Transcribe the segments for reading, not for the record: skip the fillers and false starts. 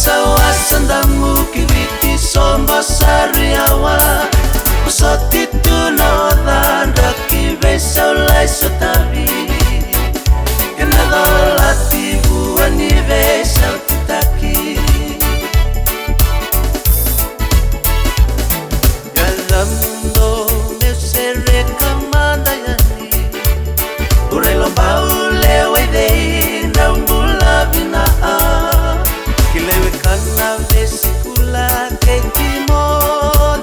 Wasawasandamu kiwiti sombo sariawa Usotitu no dhanda kivesa ulai sotavi Kenadolati buani vesa utitaki Yalamundo mesere kamanda yani Urelomba ulewa idei na umbula vinaa Kilewe kana vesikula keitimo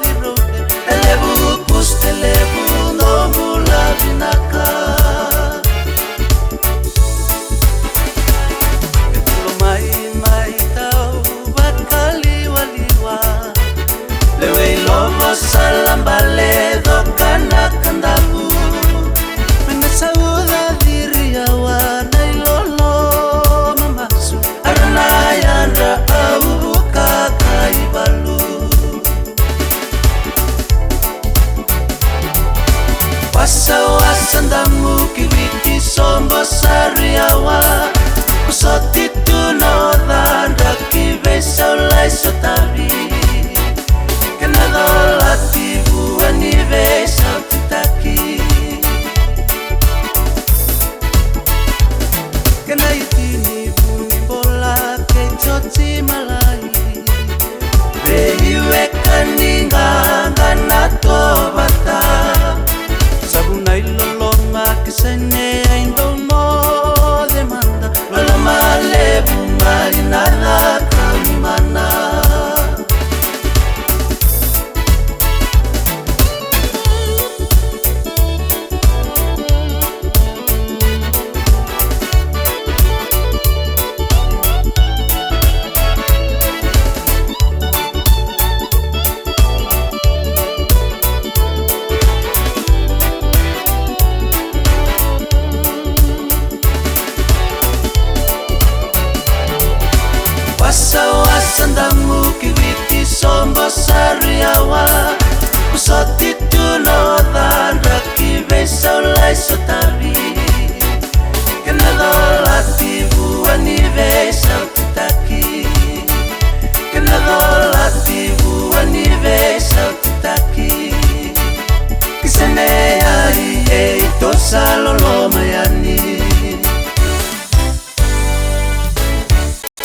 diroke Elebu puste lebu no mula vinaka Ketulo mai tau bakali waliwa Lewe ilomo salambale dokana kandabu Menasauda diriawa na ilolo mamasu Aranayandra abubuka kaibalu Wasawasandamu kiwiti sombo sariawa Usotitu no dhanda kivesa ulai sotavi Kenadolati buani vesa utitaki Kenaitini buni bola kechoti malai Rehiwe kaninga ngana tobata Sabuna iloloma kisene aindomo demanda Loloma lebu marinada kalimana Wasawasandamu kiwiti sombo sariawa Usotitu no dhanda kivesa ulai sotavi Kenadolati buani vesa